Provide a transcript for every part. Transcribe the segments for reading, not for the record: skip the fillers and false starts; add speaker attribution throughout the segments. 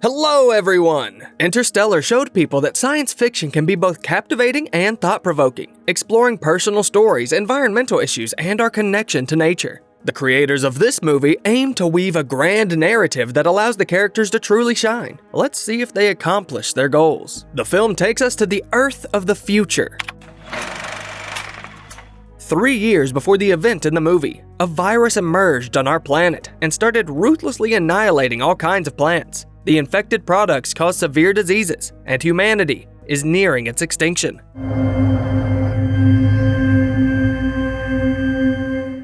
Speaker 1: Hello everyone! Interstellar showed people that science fiction can be both captivating and thought-provoking, exploring personal stories, environmental issues, and our connection to nature. The creators of this movie aim to weave a grand narrative that allows the characters to truly shine. Let's see if they accomplish their goals. The film takes us to the Earth of the future. 3 years before the event in the movie, a virus emerged on our planet and started ruthlessly annihilating all kinds of plants. The infected products cause severe diseases, and humanity is nearing its extinction.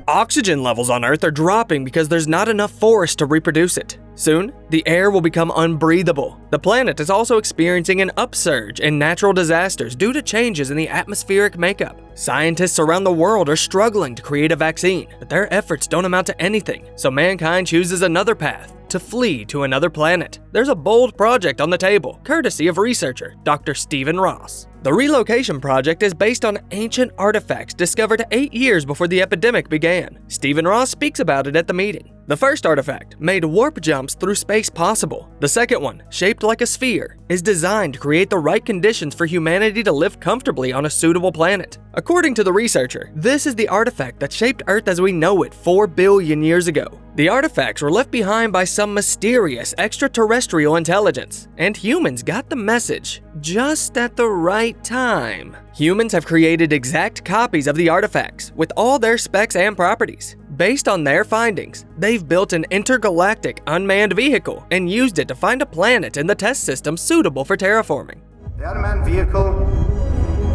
Speaker 1: Oxygen levels on Earth are dropping because there's not enough forest to reproduce it. Soon, the air will become unbreathable. The planet is also experiencing an upsurge in natural disasters due to changes in the atmospheric makeup. Scientists around the world are struggling to create a vaccine, but their efforts don't amount to anything, so mankind chooses another path: to flee to another planet. There's a bold project on the table, courtesy of researcher Dr. Stephen Ross. The relocation project is based on ancient artifacts discovered 8 years before the epidemic began. Stephen Ross speaks about it at the meeting. The first artifact made warp jumps through space possible. The second one, shaped like a sphere, is designed to create the right conditions for humanity to live comfortably on a suitable planet. According to the researcher, this is the artifact that shaped Earth as we know it 4 billion years ago. The artifacts were left behind by some mysterious extraterrestrial intelligence, and humans got the message just at the right time. Humans have created exact copies of the artifacts, with all their specs and properties. Based on their findings, they've built an intergalactic unmanned vehicle and used it to find a planet in the test system suitable for terraforming.
Speaker 2: The unmanned vehicle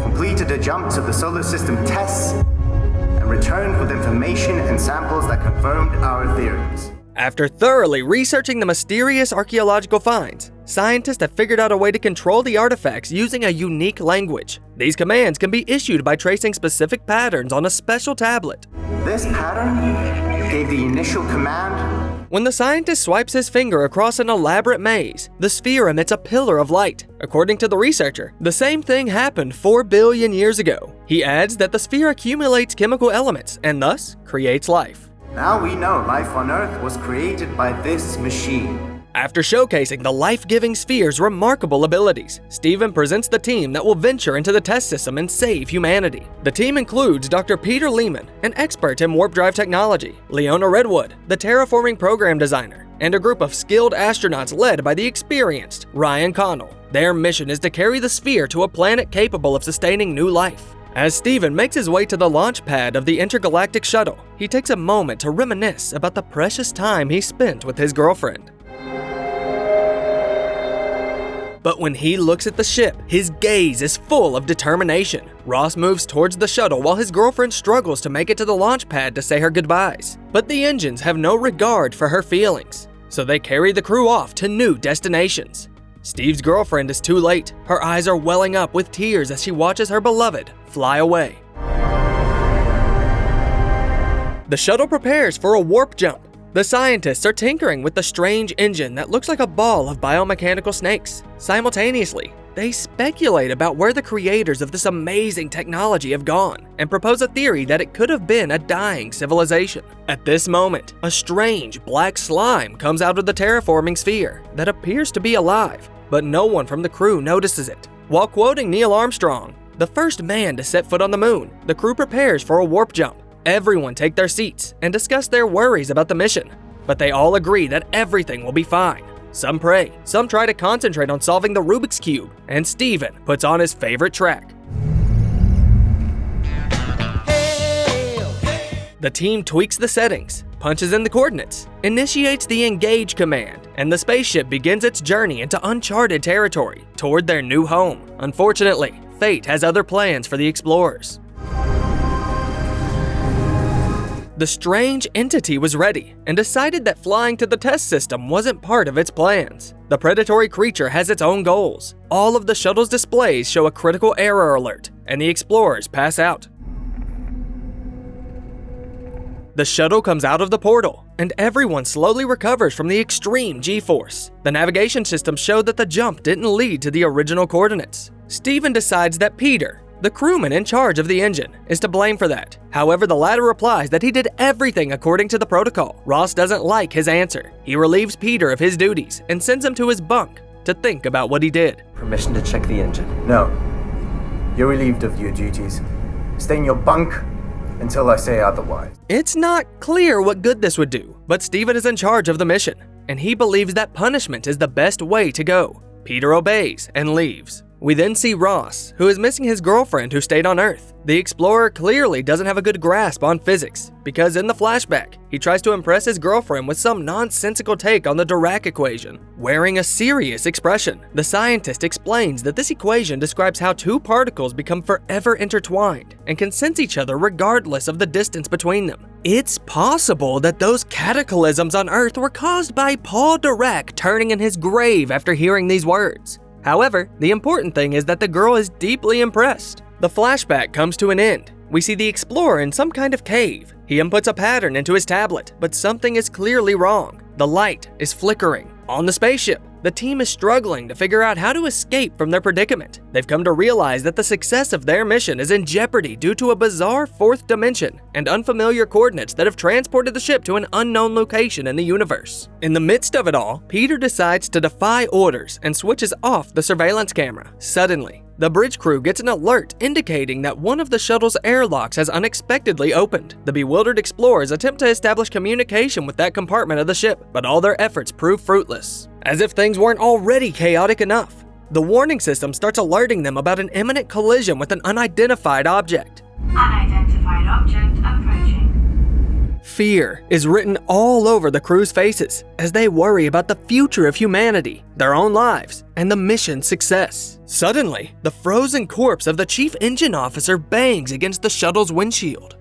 Speaker 2: completed a jump to the solar system tests and returned with information and samples that confirmed our theories.
Speaker 1: After thoroughly researching the mysterious archaeological finds, scientists have figured out a way to control the artifacts using a unique language. These commands can be issued by tracing specific patterns on a special tablet.
Speaker 2: This pattern gave the initial command.
Speaker 1: When the scientist swipes his finger across an elaborate maze, the sphere emits a pillar of light. According to the researcher, the same thing happened 4 billion years ago. He adds that the sphere accumulates chemical elements and thus creates life.
Speaker 2: Now we know life on Earth was created by this machine.
Speaker 1: After showcasing the life-giving sphere's remarkable abilities, Stephen presents the team that will venture into the test system and save humanity. The team includes Dr. Peter Lehman, an expert in warp drive technology, Leona Redwood, the terraforming program designer, and a group of skilled astronauts led by the experienced Ryan Connell. Their mission is to carry the sphere to a planet capable of sustaining new life. As Stephen makes his way to the launch pad of the intergalactic shuttle, he takes a moment to reminisce about the precious time he spent with his girlfriend. But when he looks at the ship, his gaze is full of determination. Ross moves towards the shuttle while his girlfriend struggles to make it to the launch pad to say her goodbyes. But the engines have no regard for her feelings, so they carry the crew off to new destinations. Steve's girlfriend is too late. Her eyes are welling up with tears as she watches her beloved fly away. The shuttle prepares for a warp jump. The scientists are tinkering with the strange engine that looks like a ball of biomechanical snakes. Simultaneously, they speculate about where the creators of this amazing technology have gone and propose a theory that it could have been a dying civilization. At this moment, a strange black slime comes out of the terraforming sphere that appears to be alive, but no one from the crew notices it. While quoting Neil Armstrong, the first man to set foot on the moon, the crew prepares for a warp jump. Everyone take their seats and discuss their worries about the mission, but they all agree that everything will be fine. Some pray, some try to concentrate on solving the Rubik's Cube, and Steven puts on his favorite track. The team tweaks the settings, punches in the coordinates, initiates the engage command, and the spaceship begins its journey into uncharted territory toward their new home. Unfortunately, fate has other plans for the explorers. The strange entity was ready and decided that flying to the test system wasn't part of its plans. The predatory creature has its own goals. All of the shuttle's displays show a critical error alert, and the explorers pass out. The shuttle comes out of the portal, and everyone slowly recovers from the extreme G-force. The navigation system showed that the jump didn't lead to the original coordinates. Stephen decides that Peter, The crewman in charge of the engine is to blame for that. However, the latter replies that he did everything according to the protocol. Ross doesn't like his answer. He relieves Peter of his duties and sends him to his bunk to think about what he did.
Speaker 3: Permission to check the engine.
Speaker 2: No. You're relieved of your duties. Stay in your bunk until I say otherwise.
Speaker 1: It's not clear what good this would do, but Steven is in charge of the mission, and he believes that punishment is the best way to go. Peter obeys and leaves. We then see Ross, who is missing his girlfriend who stayed on Earth. The explorer clearly doesn't have a good grasp on physics, because in the flashback, he tries to impress his girlfriend with some nonsensical take on the Dirac equation. Wearing a serious expression, the scientist explains that this equation describes how two particles become forever intertwined and can sense each other regardless of the distance between them. It's possible that those cataclysms on Earth were caused by Paul Dirac turning in his grave after hearing these words. However, the important thing is that the girl is deeply impressed. The flashback comes to an end. We see the explorer in some kind of cave. He inputs a pattern into his tablet, but something is clearly wrong. The light is flickering. On the spaceship, the team is struggling to figure out how to escape from their predicament. They've come to realize that the success of their mission is in jeopardy due to a bizarre fourth dimension and unfamiliar coordinates that have transported the ship to an unknown location in the universe. In the midst of it all, Peter decides to defy orders and switches off the surveillance camera. Suddenly, the bridge crew gets an alert indicating that one of the shuttle's airlocks has unexpectedly opened. The bewildered explorers attempt to establish communication with that compartment of the ship, but all their efforts prove fruitless. As if things weren't already chaotic enough, the warning system starts alerting them about an imminent collision with an unidentified object.
Speaker 4: Unidentified object approaching.
Speaker 1: Fear is written all over the crew's faces as they worry about the future of humanity, their own lives, and the mission's success. Suddenly, the frozen corpse of the chief engine officer bangs against the shuttle's windshield.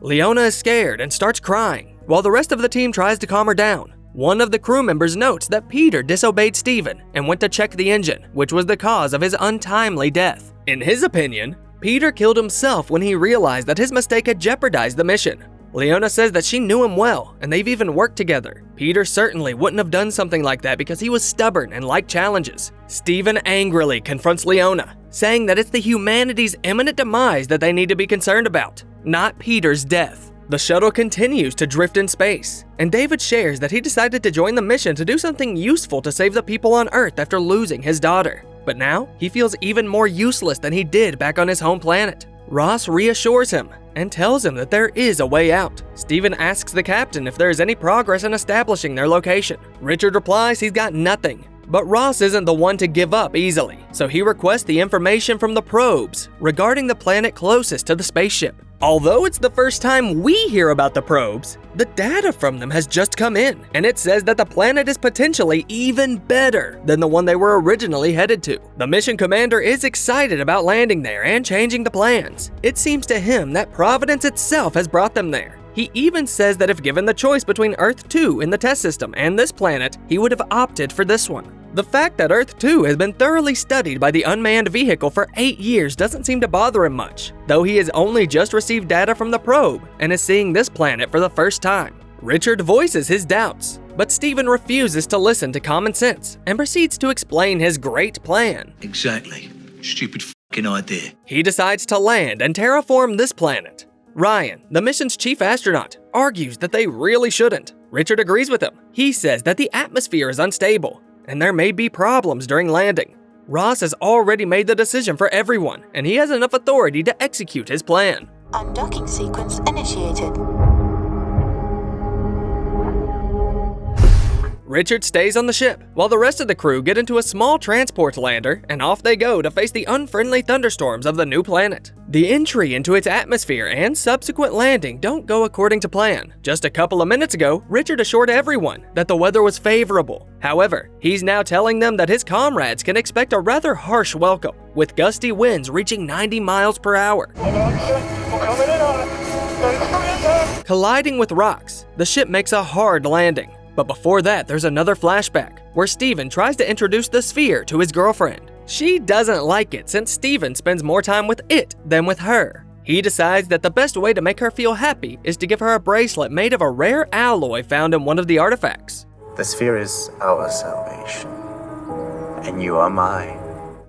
Speaker 1: Leona is scared and starts crying, while the rest of the team tries to calm her down. One of the crew members notes that Peter disobeyed Steven and went to check the engine, which was the cause of his untimely death. In his opinion, Peter killed himself when he realized that his mistake had jeopardized the mission. Leona says that she knew him well, and they've even worked together. Peter certainly wouldn't have done something like that because he was stubborn and liked challenges. Steven angrily confronts Leona, saying that it's the humanity's imminent demise that they need to be concerned about, not Peter's death. The shuttle continues to drift in space, and David shares that he decided to join the mission to do something useful to save the people on Earth after losing his daughter. But now, he feels even more useless than he did back on his home planet. Ross reassures him and tells him that there is a way out. Steven asks the captain if there is any progress in establishing their location. Richard replies he's got nothing. But Ross isn't the one to give up easily, so he requests the information from the probes regarding the planet closest to the spaceship. Although it's the first time we hear about the probes, the data from them has just come in, and it says that the planet is potentially even better than the one they were originally headed to. The mission commander is excited about landing there and changing the plans. It seems to him that Providence itself has brought them there. He even says that if given the choice between Earth 2 in the test system and this planet, he would have opted for this one. The fact that Earth 2 has been thoroughly studied by the unmanned vehicle for 8 years doesn't seem to bother him much, though he has only just received data from the probe and is seeing this planet for the first time. Richard voices his doubts, but Steven refuses to listen to common sense and proceeds to explain his great plan.
Speaker 5: Exactly. Stupid fucking idea.
Speaker 1: He decides to land and terraform this planet. Ryan, the mission's chief astronaut, argues that they really shouldn't. Richard agrees with him. He says that the atmosphere is unstable, and there may be problems during landing. Ross has already made the decision for everyone, and he has enough authority to execute his plan.
Speaker 6: Undocking sequence initiated.
Speaker 1: Richard stays on the ship, while the rest of the crew get into a small transport lander, and off they go to face the unfriendly thunderstorms of the new planet. The entry into its atmosphere and subsequent landing don't go according to plan. Just a couple of minutes ago, Richard assured everyone that the weather was favorable. However, he's now telling them that his comrades can expect a rather harsh welcome, with gusty winds reaching 90 miles per hour. Colliding with rocks, the ship makes a hard landing. But before that, there's another flashback, where Steven tries to introduce the sphere to his girlfriend. She doesn't like it since Steven spends more time with it than with her. He decides that the best way to make her feel happy is to give her a bracelet made of a rare alloy found in one of the artifacts.
Speaker 2: The sphere is our salvation, and you are mine.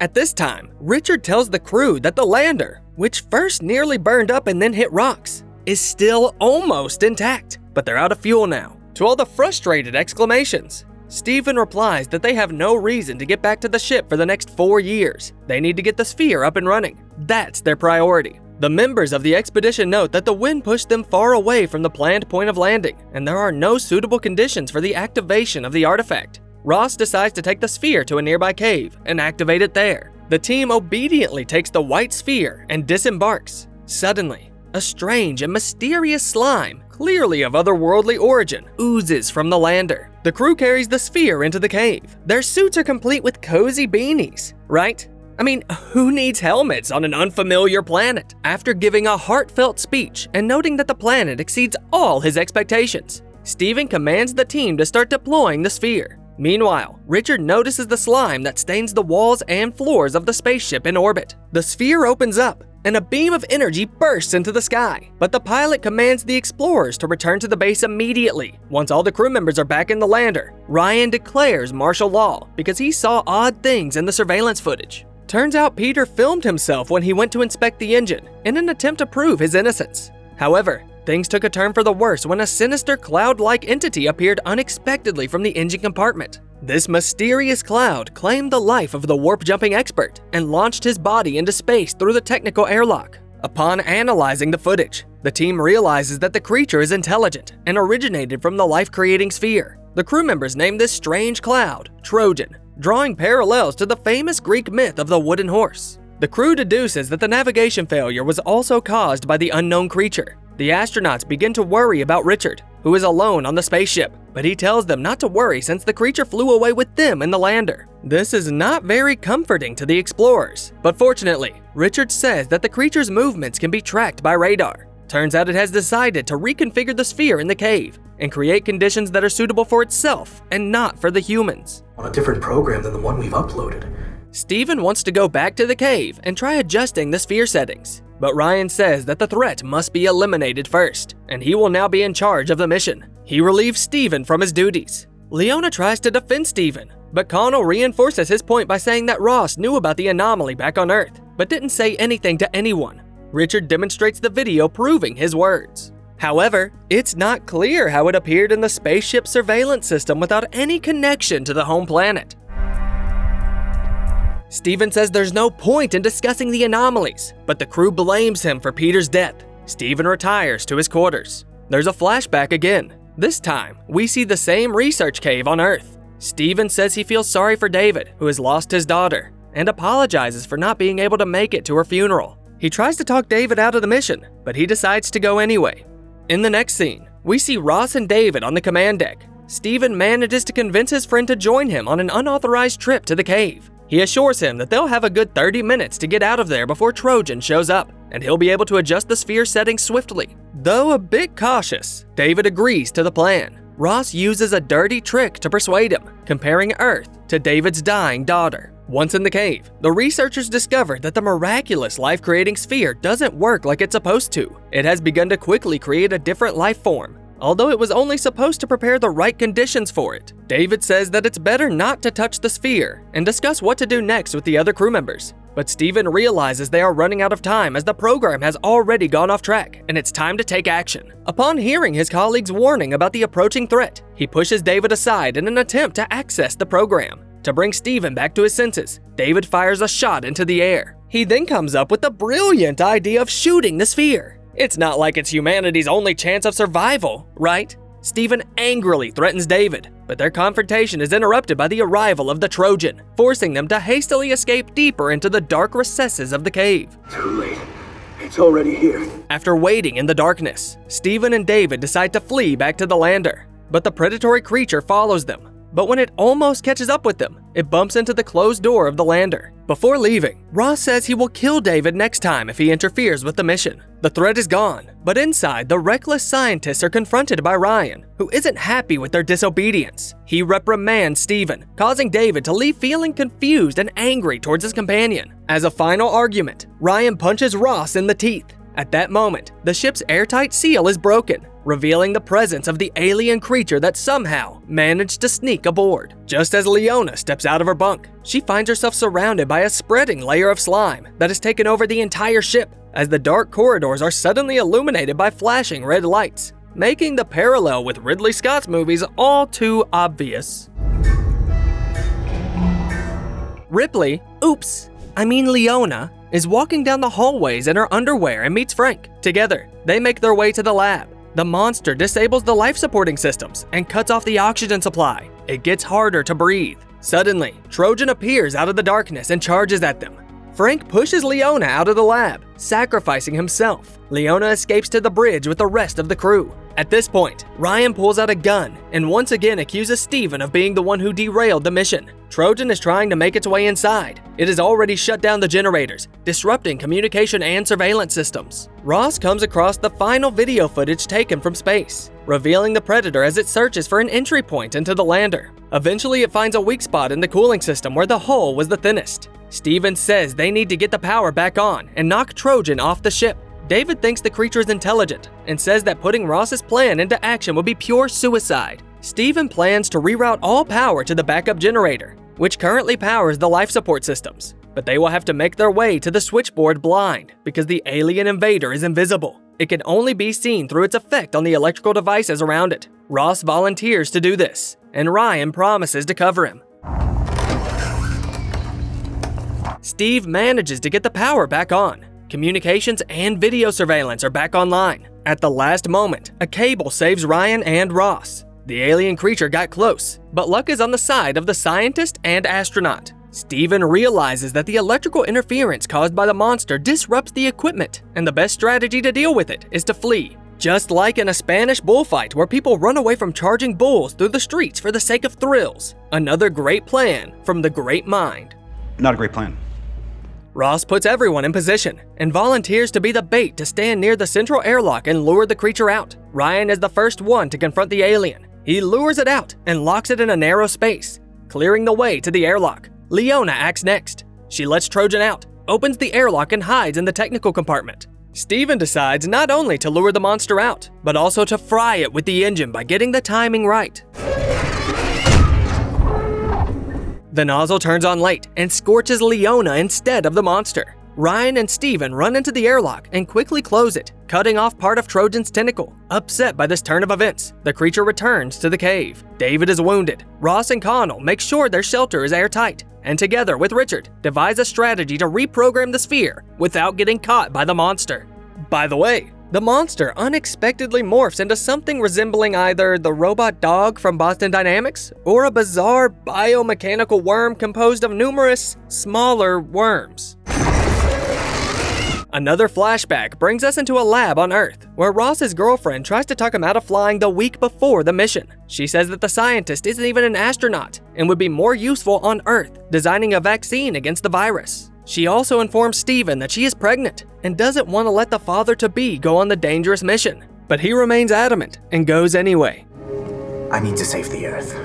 Speaker 1: At this time, Richard tells the crew that the lander, which first nearly burned up and then hit rocks, is still almost intact, but they're out of fuel now. To all the frustrated exclamations, Stephen replies that they have no reason to get back to the ship for the next 4 years. They need to get the sphere up and running. That's their priority. The members of the expedition note that the wind pushed them far away from the planned point of landing, and there are no suitable conditions for the activation of the artifact. Ross decides to take the sphere to a nearby cave and activate it there. The team obediently takes the white sphere and disembarks. Suddenly, a strange and mysterious slime, clearly of otherworldly origin, oozes from the lander. The crew carries the sphere into the cave. Their suits are complete with cozy beanies, right? I mean, who needs helmets on an unfamiliar planet? After giving a heartfelt speech and noting that the planet exceeds all his expectations, Stephen commands the team to start deploying the sphere. Meanwhile, Richard notices the slime that stains the walls and floors of the spaceship in orbit. The sphere opens up, and a beam of energy bursts into the sky, but the pilot commands the explorers to return to the base immediately. Once all the crew members are back in the lander, Ryan declares martial law because he saw odd things in the surveillance footage. Turns out Peter filmed himself when he went to inspect the engine in an attempt to prove his innocence. However, things took a turn for the worse when a sinister cloud-like entity appeared unexpectedly from the engine compartment. This mysterious cloud claimed the life of the warp-jumping expert and launched his body into space through the technical airlock. Upon analyzing the footage, the team realizes that the creature is intelligent and originated from the life-creating sphere. The crew members named this strange cloud Trojan, drawing parallels to the famous Greek myth of the wooden horse. The crew deduces that the navigation failure was also caused by the unknown creature. The astronauts begin to worry about Richard, who is alone on the spaceship, but he tells them not to worry since the creature flew away with them in the lander. This is not very comforting to the explorers, but fortunately, Richard says that the creature's movements can be tracked by radar. Turns out it has decided to reconfigure the sphere in the cave and create conditions that are suitable for itself and not for the humans.
Speaker 3: On a different program than the one we've uploaded.
Speaker 1: Stephen wants to go back to the cave and try adjusting the sphere settings, but Ryan says that the threat must be eliminated first, and he will now be in charge of the mission. He relieves Stephen from his duties. Leona tries to defend Stephen, but Connell reinforces his point by saying that Ross knew about the anomaly back on Earth, but didn't say anything to anyone. Richard demonstrates the video proving his words. However, it's not clear how it appeared in the spaceship surveillance system without any connection to the home planet. Stephen says there's no point in discussing the anomalies, but the crew blames him for Peter's death. Stephen retires to his quarters. There's a flashback again. This time, we see the same research cave on Earth. Stephen says he feels sorry for David, who has lost his daughter, and apologizes for not being able to make it to her funeral. He tries to talk David out of the mission, but he decides to go anyway. In the next scene, we see Ross and David on the command deck. Stephen manages to convince his friend to join him on an unauthorized trip to the cave. He assures him that they'll have a good 30 minutes to get out of there before Trojan shows up, and he'll be able to adjust the sphere settings swiftly. Though a bit cautious, David agrees to the plan. Ross uses a dirty trick to persuade him, comparing Earth to David's dying daughter. Once in the cave, the researchers discover that the miraculous life-creating sphere doesn't work like it's supposed to. It has begun to quickly create a different life form, although it was only supposed to prepare the right conditions for it. David says that it's better not to touch the sphere and discuss what to do next with the other crew members. But Stephen realizes they are running out of time as the program has already gone off track and it's time to take action. Upon hearing his colleague's warning about the approaching threat, he pushes David aside in an attempt to access the program. To bring Stephen back to his senses, David fires a shot into the air. He then comes up with the brilliant idea of shooting the sphere. It's not like it's humanity's only chance of survival, right? Stephen angrily threatens David, but their confrontation is interrupted by the arrival of the Trojan, forcing them to hastily escape deeper into the dark recesses of the cave.
Speaker 3: Too late. It's already here.
Speaker 1: After waiting in the darkness, Stephen and David decide to flee back to the lander, but the predatory creature follows them. But when it almost catches up with them, it bumps into the closed door of the lander. Before leaving, Ross says he will kill David next time if he interferes with the mission. The threat is gone, but inside, the reckless scientists are confronted by Ryan, who isn't happy with their disobedience. He reprimands Stephen, causing David to leave feeling confused and angry towards his companion. As a final argument, Ryan punches Ross in the teeth. At that moment, the ship's airtight seal is broken, revealing the presence of the alien creature that somehow managed to sneak aboard. Just as Leona steps out of her bunk, she finds herself surrounded by a spreading layer of slime that has taken over the entire ship, as the dark corridors are suddenly illuminated by flashing red lights, making the parallel with Ridley Scott's movies all too obvious. Ripley, Leona, is walking down the hallways in her underwear and meets Frank. Together, they make their way to the lab. The monster disables the life-supporting systems and cuts off the oxygen supply. It gets harder to breathe. Suddenly, Trojan appears out of the darkness and charges at them. Frank pushes Leona out of the lab, sacrificing himself. Leona escapes to the bridge with the rest of the crew. At this point, Ryan pulls out a gun and once again accuses Steven of being the one who derailed the mission. Trojan is trying to make its way inside. It has already shut down the generators, disrupting communication and surveillance systems. Ross comes across the final video footage taken from space, revealing the Predator as it searches for an entry point into the lander. Eventually, it finds a weak spot in the cooling system where the hole was the thinnest. Steven says they need to get the power back on and knock Trojan off the ship. David thinks the creature is intelligent and says that putting Ross's plan into action would be pure suicide. Steven plans to reroute all power to the backup generator, which currently powers the life support systems, but they will have to make their way to the switchboard blind because the alien invader is invisible. It can only be seen through its effect on the electrical devices around it. Ross volunteers to do this, and Ryan promises to cover him. Steve manages to get the power back on. Communications and video surveillance are back online. At the last moment, a cable saves Ryan and Ross. The alien creature got close, but luck is on the side of the scientist and astronaut. Steven realizes that the electrical interference caused by the monster disrupts the equipment, and the best strategy to deal with it is to flee. Just like in a Spanish bullfight where people run away from charging bulls through the streets for the sake of thrills. Another great plan from the great mind.
Speaker 7: Not a great plan.
Speaker 1: Ross puts everyone in position and volunteers to be the bait to stand near the central airlock and lure the creature out. Ryan is the first one to confront the alien. He lures it out and locks it in a narrow space, clearing the way to the airlock. Leona acts next. She lets Trojan out, opens the airlock and hides in the technical compartment. Steven decides not only to lure the monster out, but also to fry it with the engine by getting the timing right. The nozzle turns on late and scorches Leona instead of the monster. Ryan and Steven run into the airlock and quickly close it, cutting off part of Trojan's tentacle. Upset by this turn of events, the creature returns to the cave. David is wounded. Ross and Connell make sure their shelter is airtight, and together with Richard, devise a strategy to reprogram the sphere without getting caught by the monster. By the way, the monster unexpectedly morphs into something resembling either the robot dog from Boston Dynamics or a bizarre biomechanical worm composed of numerous smaller worms. Another flashback brings us into a lab on Earth, where Ross's girlfriend tries to talk him out of flying the week before the mission. She says that the scientist isn't even an astronaut and would be more useful on Earth, designing a vaccine against the virus. She also informs Steven that she is pregnant and doesn't want to let the father-to-be go on the dangerous mission, but he remains adamant and goes anyway.
Speaker 2: I need to save the Earth.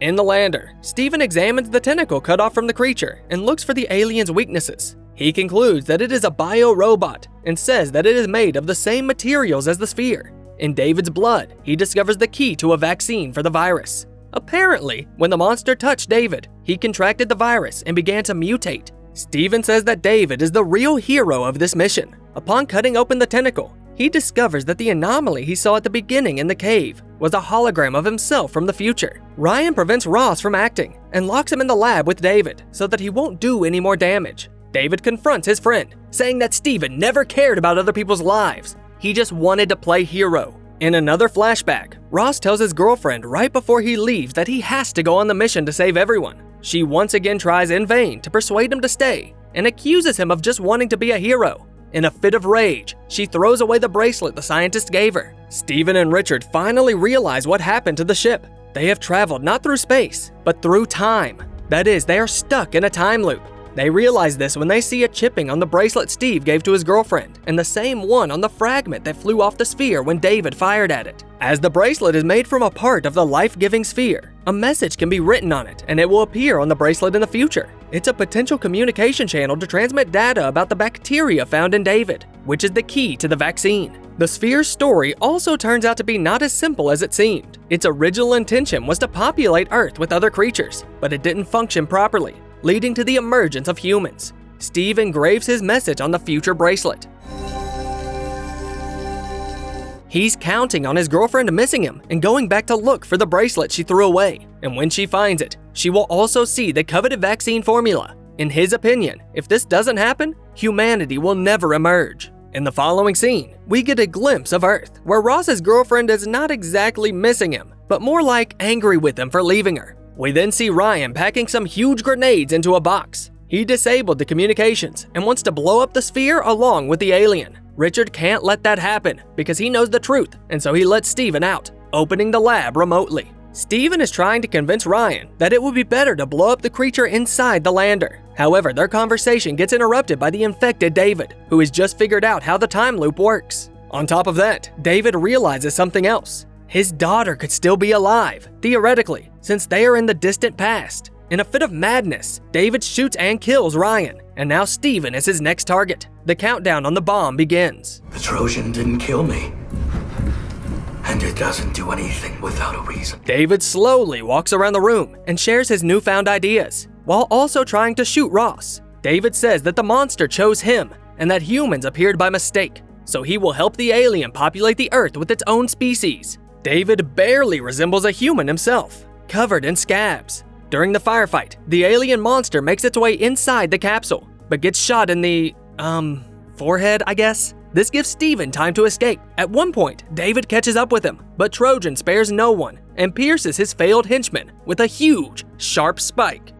Speaker 1: In the lander, Steven examines the tentacle cut off from the creature and looks for the alien's weaknesses. He concludes that it is a biorobot and says that it is made of the same materials as the sphere. In David's blood, he discovers the key to a vaccine for the virus. Apparently, when the monster touched David, he contracted the virus and began to mutate. Steven says that David is the real hero of this mission. Upon cutting open the tentacle, he discovers that the anomaly he saw at the beginning in the cave was a hologram of himself from the future. Ryan prevents Ross from acting and locks him in the lab with David so that he won't do any more damage. David confronts his friend, saying that Steven never cared about other people's lives. He just wanted to play hero. In another flashback, Ross tells his girlfriend right before he leaves that he has to go on the mission to save everyone. She once again tries in vain to persuade him to stay and accuses him of just wanting to be a hero. In a fit of rage, she throws away the bracelet the scientist gave her. Steven and Richard finally realize what happened to the ship. They have traveled not through space, but through time. That is, they are stuck in a time loop. They realize this when they see a chipping on the bracelet Steve gave to his girlfriend, and the same one on the fragment that flew off the sphere when David fired at it. As the bracelet is made from a part of the life-giving sphere, a message can be written on it, and it will appear on the bracelet in the future. It's a potential communication channel to transmit data about the bacteria found in David, which is the key to the vaccine. The sphere's story also turns out to be not as simple as it seemed. Its original intention was to populate Earth with other creatures, but it didn't function properly, leading to the emergence of humans. Steve engraves his message on the future bracelet. He's counting on his girlfriend missing him and going back to look for the bracelet she threw away. And when she finds it, she will also see the coveted vaccine formula. In his opinion, if this doesn't happen, humanity will never emerge. In the following scene, we get a glimpse of Earth, where Ross's girlfriend is not exactly missing him, but more like angry with him for leaving her. We then see Ryan packing some huge grenades into a box. He disabled the communications and wants to blow up the sphere along with the alien. Richard can't let that happen because he knows the truth, and so he lets Steven out, opening the lab remotely. Steven is trying to convince Ryan that it would be better to blow up the creature inside the lander. However, their conversation gets interrupted by the infected David, who has just figured out how the time loop works. On top of that, David realizes something else. His daughter could still be alive, theoretically, since they are in the distant past. In a fit of madness, David shoots and kills Ryan, and now Steven is his next target. The countdown on the bomb begins.
Speaker 3: The Trojan didn't kill me. And it doesn't do anything without a reason.
Speaker 1: David slowly walks around the room and shares his newfound ideas, while also trying to shoot Ross. David says that the monster chose him and that humans appeared by mistake, so he will help the alien populate the Earth with its own species. David barely resembles a human himself, covered in scabs. During the firefight, the alien monster makes its way inside the capsule, but gets shot in the, forehead, I guess? This gives Steven time to escape. At one point, David catches up with him, but Trojan spares no one and pierces his failed henchman with a huge, sharp spike.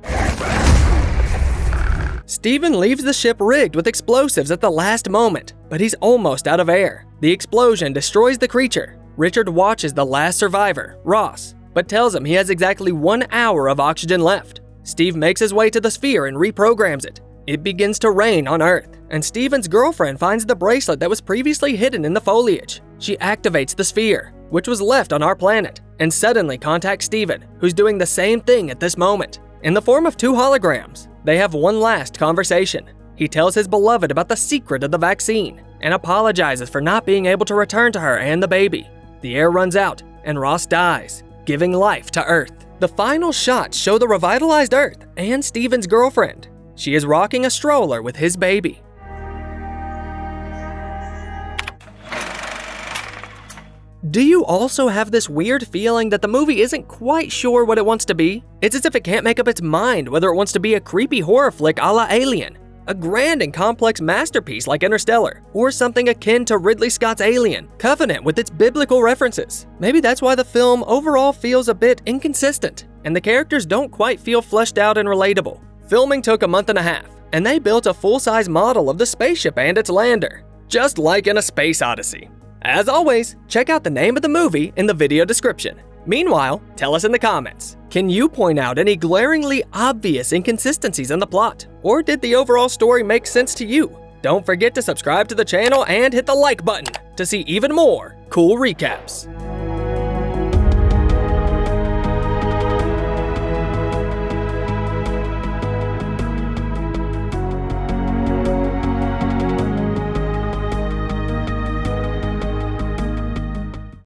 Speaker 1: Steven leaves the ship rigged with explosives at the last moment, but he's almost out of air. The explosion destroys the creature. Richard watches the last survivor, Ross, but tells him he has exactly 1 hour of oxygen left. Steve makes his way to the sphere and reprograms it. It begins to rain on Earth, and Steven's girlfriend finds the bracelet that was previously hidden in the foliage. She activates the sphere, which was left on our planet, and suddenly contacts Steven, who's doing the same thing at this moment. In the form of 2 holograms, they have one last conversation. He tells his beloved about the secret of the vaccine, and apologizes for not being able to return to her and the baby. The air runs out, and Ross dies, giving life to Earth. The final shots show the revitalized Earth and Steven's girlfriend. She is rocking a stroller with his baby. Do you also have this weird feeling that the movie isn't quite sure what it wants to be? It's as if it can't make up its mind whether it wants to be a creepy horror flick a la Alien, a grand and complex masterpiece like Interstellar, or something akin to Ridley Scott's Alien, Covenant with its biblical references. Maybe that's why the film overall feels a bit inconsistent, and the characters don't quite feel fleshed out and relatable. Filming took a month and a half, and they built a full-size model of the spaceship and its lander, just like in A Space Odyssey. As always, check out the name of the movie in the video description. Meanwhile, tell us in the comments, can you point out any glaringly obvious inconsistencies in the plot? Or did the overall story make sense to you? Don't forget to subscribe to the channel and hit the like button to see even more cool recaps.